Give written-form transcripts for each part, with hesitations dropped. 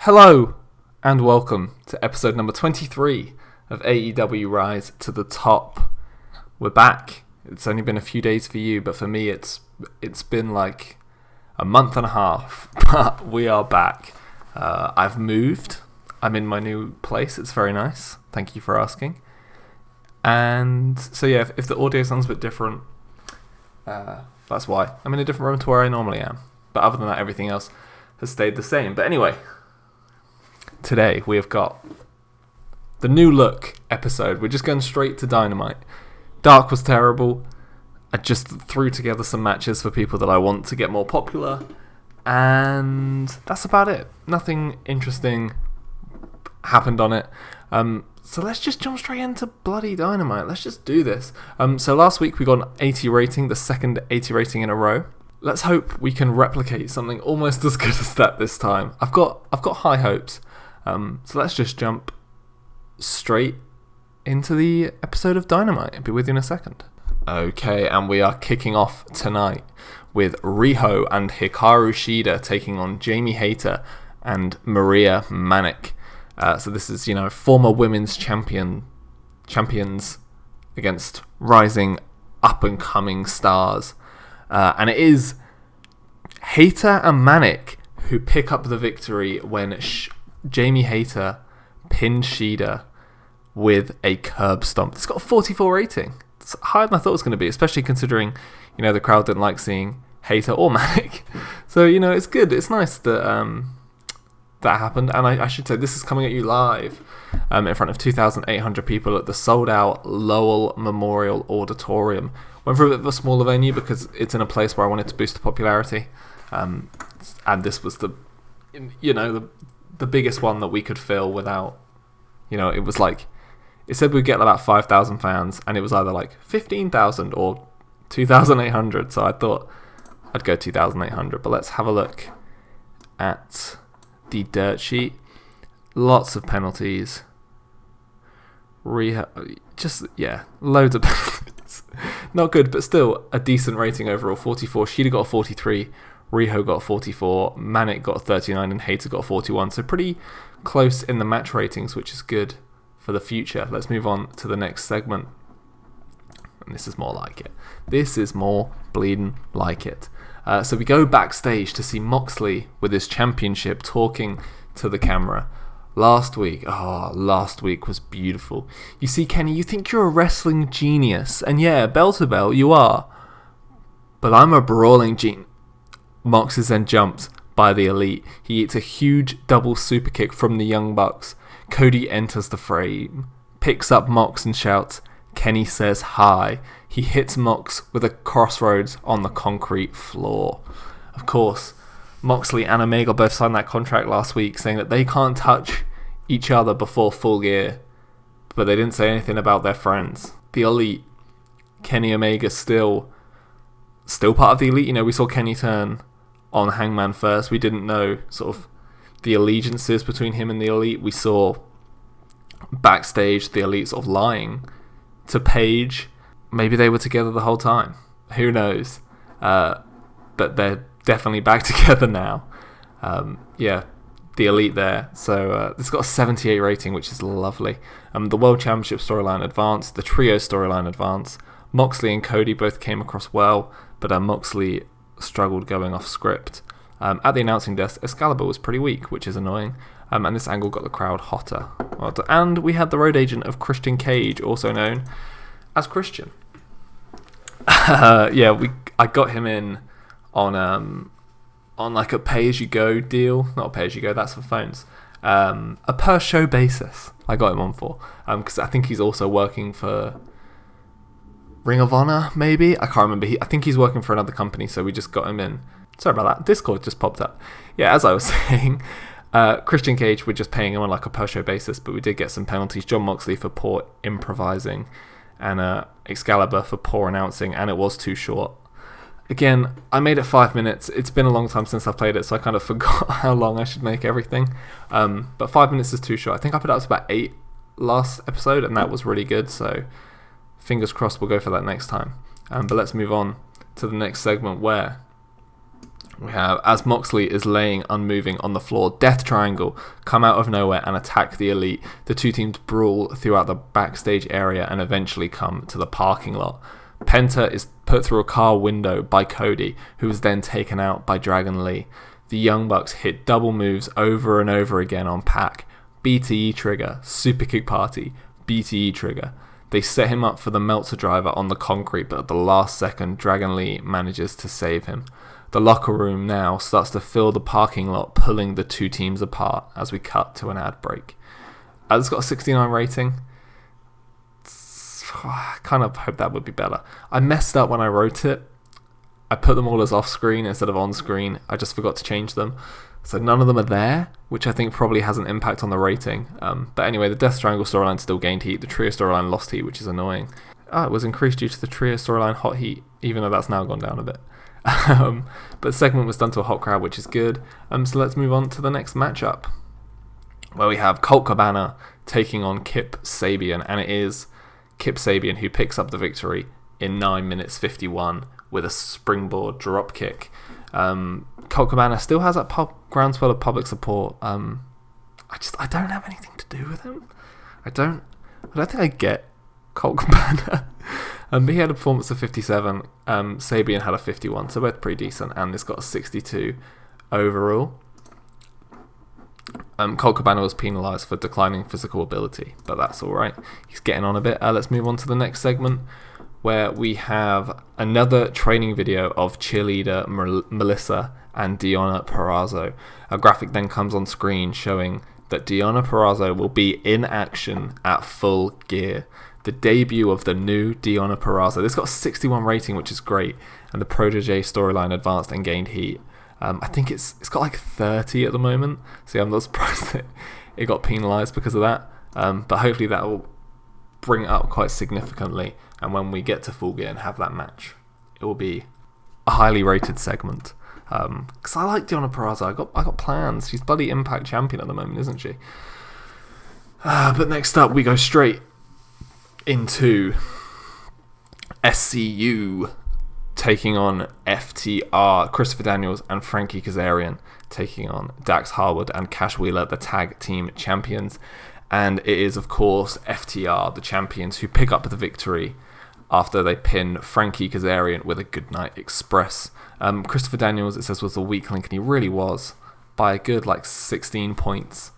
Hello and welcome to episode number 23 of AEW Rise to the Top. We're back. It's only been a few days for you, but for me it's been like a month and a half. But we are back. I've moved. I'm in my new place. It's very nice. Thank you for asking. And so yeah, if the audio sounds a bit different, that's why. I'm in a different room to where I normally am. But other than that, everything else has stayed the same. But anyway, today we have got the new look episode. We're just going straight to Dynamite. Dark was terrible. I just threw together some matches for people that I want to get more popular. And that's about it. Nothing interesting happened on it. So let's just jump straight into bloody Dynamite. Let's just do this. So last week we got an 80 rating, the second 80 rating in a row. Let's hope we can replicate something almost as good as that this time. I've got high hopes. So let's just jump straight into the episode of Dynamite. I'll be with you in a second. Okay, and we are kicking off tonight with Riho and Hikaru Shida taking on Jamie Hayter and Maria Manic. So this is, former women's champions against rising up-and-coming stars. And it is Hayter and Manic who pick up the victory when Jamie Hayter pinned Shida with a curb stomp. It's got a 44 rating. It's higher than I thought it was going to be, especially considering, the crowd didn't like seeing Hayter or Manic. So, it's good. It's nice that that happened. And I should say, this is coming at you live in front of 2,800 people at the sold-out Lowell Memorial Auditorium. Went for a bit of a smaller venue because it's in a place where I wanted to boost the popularity. And this was the biggest one that we could fill without, it was like, it said we'd get about 5,000 fans, and it was either like 15,000 or 2,800. So I thought I'd go 2,800. But let's have a look at the dirt sheet. Lots of penalties. Loads of penalties. Not good, but still a decent rating overall. 44. Shida got a 43. Riho got a 44. Manic got a 39, and Hayter got a 41. So pretty close in the match ratings, which is good for the future. Let's move on to the next segment. And this is more like it. This is more bleeding like it. So we go backstage to see Moxley with his championship talking to the camera. Last week was beautiful. You see, Kenny, you think you're a wrestling genius. And yeah, bell to bell, you are. But I'm a brawling genius. Mox is then jumped by the Elite. He eats a huge double super kick from the Young Bucks. Cody enters the frame, picks up Mox and shouts, "Kenny says hi." He hits Mox with a crossroads on the concrete floor. Of course, Moxley and Omega both signed that contract last week saying that they can't touch each other before Full Gear, but they didn't say anything about their friends. The Elite, Kenny Omega still part of the Elite. We saw Kenny turn on Hangman first. We didn't know sort of the allegiances between him and the Elite. We saw backstage the Elite sort of lying to Paige. Maybe they were together the whole time. Who knows? But they're definitely back together now. The Elite there. So it's got a 78 rating, which is lovely. The World Championship storyline advanced. The Trio storyline advanced. Moxley and Cody both came across well, but Moxley struggled going off script. At the announcing desk, Excalibur was pretty weak, which is annoying, and this angle got the crowd hotter. And we had the road agent of Christian Cage, also known as Christian. I got him in on like a pay-as-you-go deal. Not a pay-as-you-go, that's for phones. A per-show basis I got him on for, because I think he's also working for Ring of Honor, maybe? I can't remember. I think he's working for another company, so we just got him in. Sorry about that. Discord just popped up. Yeah, as I was saying, Christian Cage, we're just paying him on like a per-show basis, but we did get some penalties. John Moxley for poor improvising, and Excalibur for poor announcing, and it was too short. Again, I made it 5 minutes. It's been a long time since I played it, so I kind of forgot how long I should make everything. But 5 minutes is too short. I think I put it up to about 8 last episode, and that was really good, so fingers crossed we'll go for that next time. But let's move on to the next segment where We have, as Moxley is laying unmoving on the floor, Death Triangle come out of nowhere and attack the Elite. The two teams brawl throughout the backstage area and eventually come to the parking lot. Penta is put through a car window by Cody, who is then taken out by Dragon Lee. The Young Bucks hit double moves over and over again on Pac. BTE trigger, super kick party, BTE trigger. They set him up for the Meltzer driver on the concrete, but at the last second, Dragon Lee manages to save him. The locker room now starts to fill the parking lot, pulling the two teams apart as we cut to an ad break. It's got a 69 rating. I kind of hope that would be better. I messed up when I wrote it. I put them all as off-screen instead of on-screen. I just forgot to change them. So none of them are there, which I think probably has an impact on the rating. But anyway, the Death Triangle storyline still gained heat. The Trio storyline lost heat, which is annoying. It was increased due to the Trio storyline hot heat, even though that's now gone down a bit. But the segment was done to a hot crowd, which is good. So let's move on to the next matchup, where we have Colt Cabana taking on Kip Sabian, and it is Kip Sabian who picks up the victory in 9 minutes 51 with a springboard drop kick. Colt Cabana still has that groundswell of public support. I don't have anything to do with him. I don't think I get Colt Cabana. But he had a performance of 57. Sabian had a 51, so both pretty decent, and it's got a 62 overall. Colt Cabana was penalised for declining physical ability, but that's alright. He's getting on a bit. Let's move on to the next segment, where we have another training video of cheerleader Melissa and Dianna Perez. A graphic then comes on screen showing that Dianna Perez will be in action at Full Gear. The debut of the new Dianna Perez. This got a 61 rating, which is great, and the Protégé storyline advanced and gained heat. I think it's got like 30 at the moment, so I'm not surprised that it got penalised because of that. But hopefully that will bring it up quite significantly, and when we get to Full Gear and have that match, it will be a highly rated segment. Because I like Dianna Perez. I got plans. She's bloody Impact champion at the moment, isn't she? But next up, we go straight into SCU taking on FTR. Christopher Daniels and Frankie Kazarian taking on Dax Harwood and Cash Wheeler, the tag team champions. And it is, of course, FTR, the champions, who pick up the victory after they pin Frankie Kazarian with a Goodnight Express. Christopher Daniels, it says, was the weak link, and he really was, by a good 16 points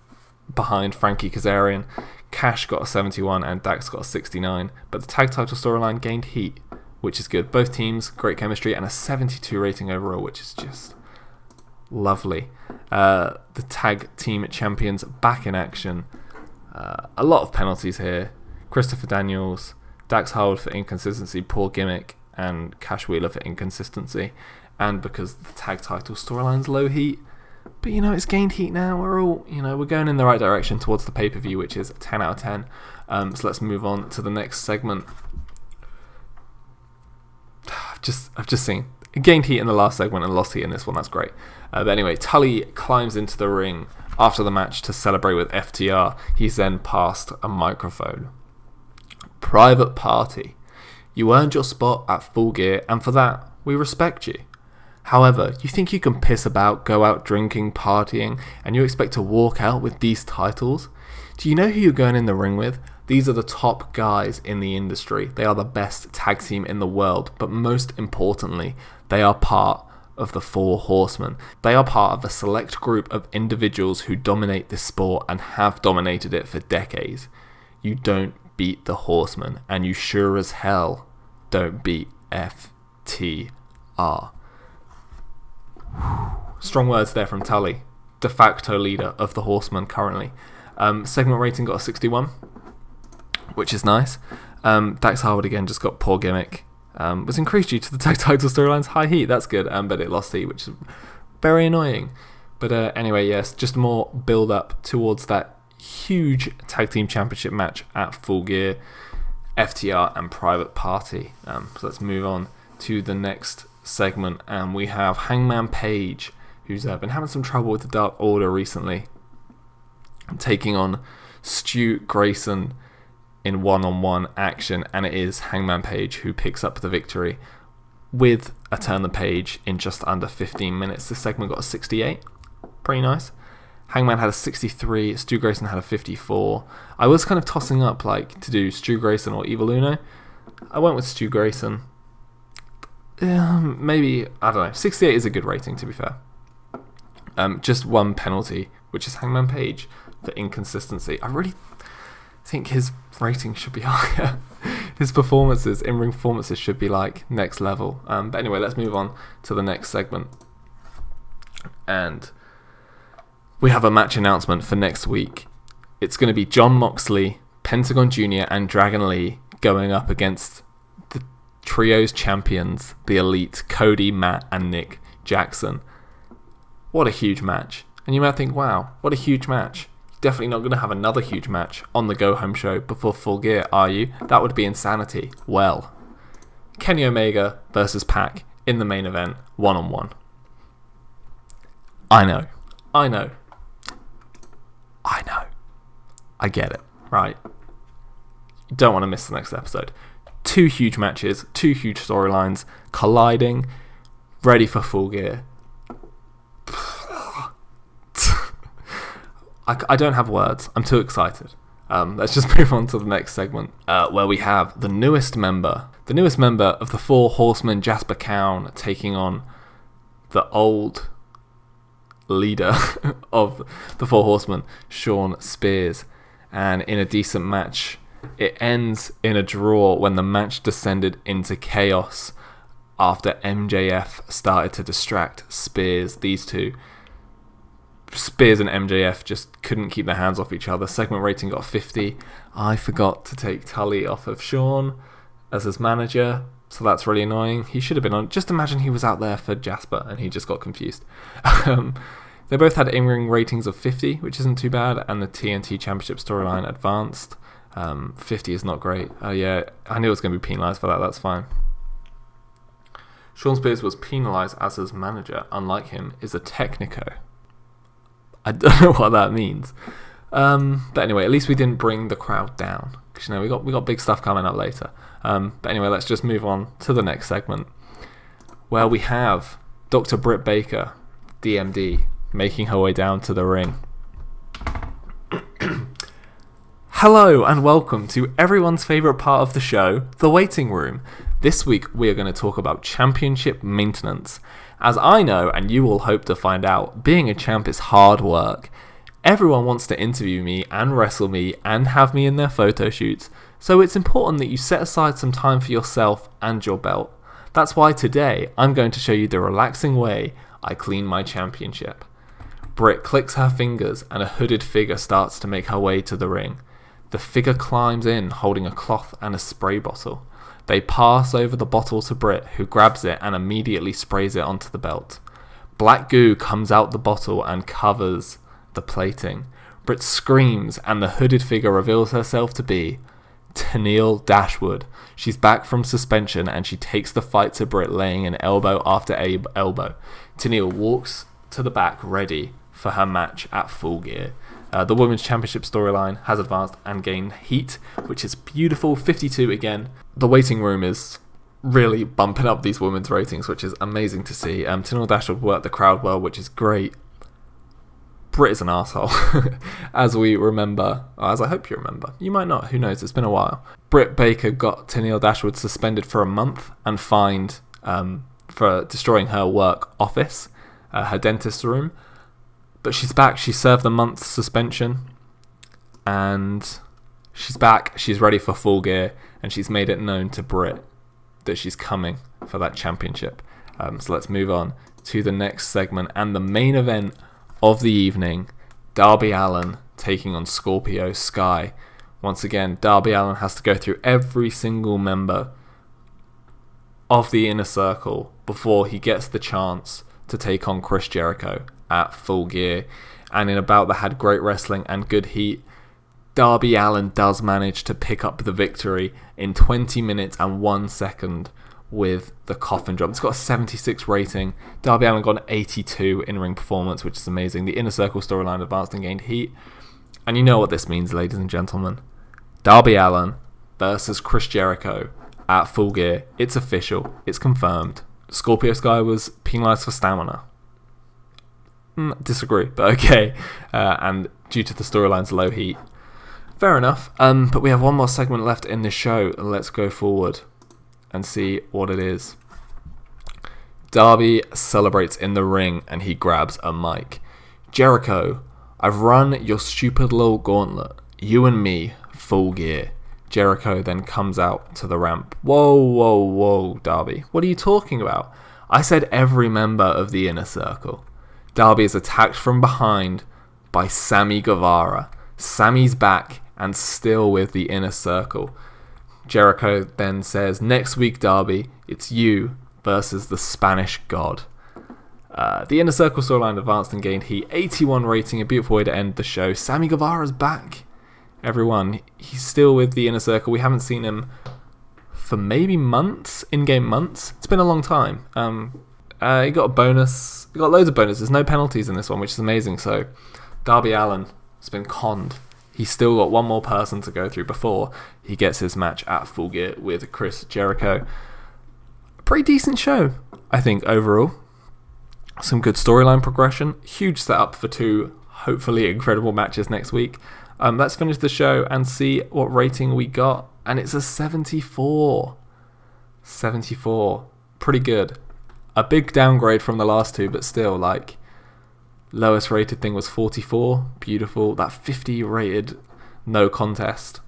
behind Frankie Kazarian. Cash got a 71 and Dax got a 69, but the tag title storyline gained heat, which is good. Both teams, great chemistry, and a 72 rating overall, which is just lovely. The tag team champions back in action. A lot of penalties here. Christopher Daniels, Dax Harwood for inconsistency, poor gimmick, and Cash Wheeler for inconsistency. And because the tag title storyline's low heat. But, it's gained heat now. We're all, we're going in the right direction towards the pay-per-view, which is a 10 out of 10. So let's move on to the next segment. I've just seen it gained heat in the last segment and lost heat in this one. That's great. But anyway, Tully climbs into the ring after the match to celebrate with FTR. He's then passed a microphone. Private Party. You earned your spot at Full Gear, and for that, we respect you. However, you think you can piss about, go out drinking, partying, and you expect to walk out with these titles? Do you know who you're going in the ring with? These are the top guys in the industry. They are the best tag team in the world, but most importantly, they are part of the Four Horsemen. They are part of a select group of individuals who dominate this sport and have dominated it for decades. You don't beat the Horsemen, and you sure as hell don't beat FTR. Strong words there from Tully, de facto leader of the Horsemen currently. Segment rating got a 61, which is nice. Dax Harwood again just got poor gimmick. Was increased due to the tag title storylines high heat. That's good, but it lost heat, which is very annoying. But anyway, yes, just more build up towards that huge tag team championship match at Full Gear, FTR and Private Party. So let's move on to the next segment, and we have Hangman Page, who's been having some trouble with the Dark Order recently, taking on Stu Grayson in one-on-one action, and it is Hangman Page who picks up the victory. with a turn the page in just under 15 minutes. This segment got a 68. Pretty nice. Hangman had a 63. Stu Grayson had a 54. I was kind of tossing up to do Stu Grayson or Evil Uno. I went with Stu Grayson. Maybe, I don't know. 68 is a good rating, to be fair. Just one penalty, which is Hangman Page for inconsistency. I really think his rating should be higher. His performances, in-ring performances, should be next level. But anyway, let's move on to the next segment. And we have a match announcement for next week. It's going to be Jon Moxley, Pentagon Jr. and Dragon Lee going up against the Trios champions, the Elite, Cody, Matt and Nick Jackson. What a huge match. And you might think, wow, what a huge match. You're definitely not going to have another huge match on the go-home show before Full Gear, are you? That would be insanity. Well, Kenny Omega versus Pac in the main event, one-on-one. I know. I get it, right? You don't want to miss the next episode. 2 huge matches, 2 huge storylines, colliding, ready for Full Gear. I don't have words. I'm too excited. Let's just move on to the next segment, where we have the newest member of the 4 Horsemen, Jasper Cowan, taking on the old leader of the 4 Horsemen, Shawn Spears. And in a decent match, it ends in a draw when the match descended into chaos after MJF started to distract Spears. These two, Spears and MJF, just couldn't keep their hands off each other. Segment rating got 50. I forgot to take Tully off of Shawn as his manager, so that's really annoying. He should have been on. Just imagine he was out there for Jasper and he just got confused. They both had in-ring ratings of 50, which isn't too bad, and the TNT Championship storyline advanced. 50 is not great. Oh yeah, I knew it was going to be penalised for that, that's fine. Shawn Spears was penalised as his manager, unlike him, is a Technico. I don't know what that means. But anyway, at least we didn't bring the crowd down, because we got big stuff coming up later. But anyway, let's just move on to the next segment, where we have Dr. Britt Baker, DMD, making her way down to the ring. Hello and welcome to everyone's favourite part of the show, the waiting room. This week we are going to talk about championship maintenance. As I know, and you all hope to find out, being a champ is hard work. Everyone wants to interview me and wrestle me and have me in their photo shoots, so it's important that you set aside some time for yourself and your belt. That's why today I'm going to show you the relaxing way I clean my championship. Britt clicks her fingers and a hooded figure starts to make her way to the ring. The figure climbs in holding a cloth and a spray bottle. They pass over the bottle to Britt, who grabs it and immediately sprays it onto the belt. Black goo comes out the bottle and covers the plating. Britt screams and the hooded figure reveals herself to be Tenille Dashwood. She's back from suspension and she takes the fight to Britt, laying an elbow after elbow. Tenille walks to the back ready for her match at Full Gear. The Women's Championship storyline has advanced and gained heat, which is beautiful. 52 again. The waiting room is really bumping up these women's ratings, which is amazing to see. Tenille Dashwood worked the crowd well, which is great. Britt is an arsehole, as we remember, as I hope you remember. You might not, who knows, it's been a while. Britt Baker got Tenille Dashwood suspended for a month and fined for destroying her work office, her dentist's room. But she's back. She served the month's suspension and she's back. She's ready for Full Gear and she's made it known to Britt that she's coming for that championship. So let's move on to the next segment and the main event of the evening. Darby Allin taking on Scorpio Sky. Once again, Darby Allin has to go through every single member of the Inner Circle before he gets the chance to take on Chris Jericho at Full Gear. And in a bout that had great wrestling and good heat, Darby Allin does manage to pick up the victory in 20 minutes and 1 second with the coffin drop. It's got a 76 rating. Darby Allin got an 82 in-ring performance, which is amazing. The Inner Circle storyline advanced and gained heat. And you know what this means, ladies and gentlemen. Darby Allin versus Chris Jericho at Full Gear. It's official. It's confirmed. Scorpio Sky was penalised for stamina. Disagree, but okay. And due to the storyline's low heat. Fair enough. But we have one more segment left in the show. Let's go forward and see what it is. Darby celebrates in the ring and he grabs a mic. Jericho, I've run your stupid little gauntlet. You and me, Full Gear. Jericho then comes out to the ramp. Whoa, Darby. What are you talking about? I said every member of the Inner Circle. Darby is attacked from behind by Sammy Guevara. Sammy's back and still with the Inner Circle. Jericho then says, next week, Darby, it's you versus the Spanish God. The Inner Circle storyline advanced and gained heat. 81 rating, a beautiful way to end the show. Sammy Guevara's back. Everyone, he's still with the Inner Circle. We haven't seen him for maybe months, in-game months. It's been a long time. He got a bonus. He got loads of bonuses. No penalties in this one, which is amazing. So, Darby Allin has been conned. He's still got one more person to go through before he gets his match at Full Gear with Chris Jericho. A pretty decent show, I think, overall. Some good storyline progression. Huge setup for two, hopefully, incredible matches next week. Let's finish the show and see what rating we got. And it's a 74. 74. Pretty good. A big downgrade from the last two, but still, like, lowest rated thing was 44. Beautiful. That 50 rated no contest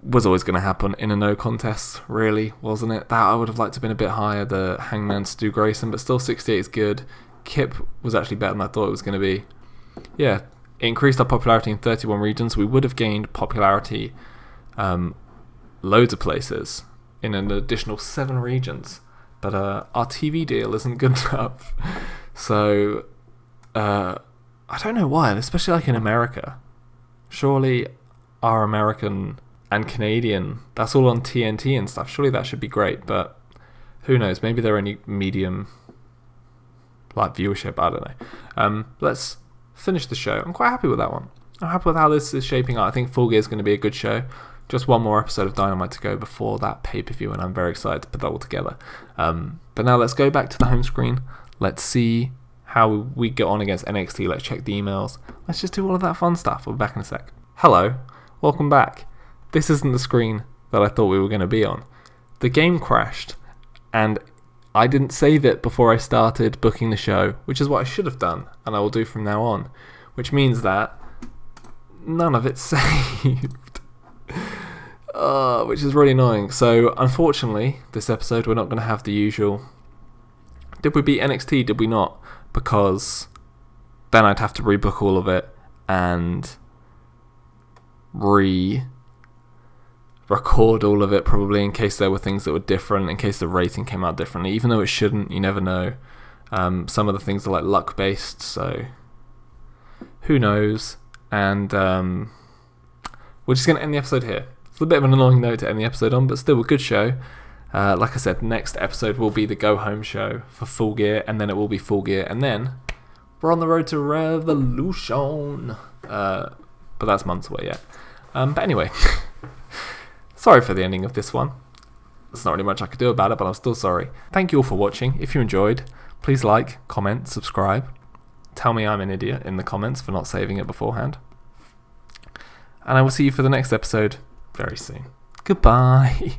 was always going to happen in a no contest, really, wasn't it? That I would have liked to have been a bit higher, the Hangman Stu Grayson, but still 68 is good. Kip was actually better than I thought it was going to be. Yeah, it increased our popularity in 31 regions. We would have gained popularity loads of places in an additional 7 regions, but our TV deal isn't good enough. So I don't know why, especially like in America. Surely our American and Canadian, that's all on TNT and stuff. Surely that should be great, but who knows? Maybe they're only medium like viewership. I don't know. Let's finish the show. I'm quite happy with that one. I'm happy with how this is shaping up. I think Full Gear is going to be a good show. Just one more episode of Dynamite to go before that pay-per-view, and I'm very excited to put that all together. But now let's go back to the home screen. Let's see how we get on against NXT. Let's check the emails. Let's just do all of that fun stuff. We'll be back in a sec. Hello. Welcome back. This isn't the screen that I thought we were going to be on. The game crashed, and I didn't save it before I started booking the show, which is what I should have done, and I will do from now on, which means that none of it's saved, which is really annoying. So, unfortunately, this episode we're not going to have the usual, did we beat NXT, did we not? Because then I'd have to rebook all of it and record all of it, probably, in case there were things that were different, in case the rating came out differently, even though it shouldn't. You never know. Some of the things are like luck based, so who knows. And we're just going to end the episode here. It's a bit of an annoying note to end the episode on, but still a good show. Like I said, next episode will be the go home show for Full Gear, and then it will be Full Gear, and then we're on the road to Revolution, but that's months away yet. But anyway, sorry for the ending of this one. There's not really much I could do about it, but I'm still sorry. Thank you all for watching. If you enjoyed, please like, comment, subscribe. Tell me I'm an idiot in the comments for not saving it beforehand. And I will see you for the next episode very soon. Goodbye.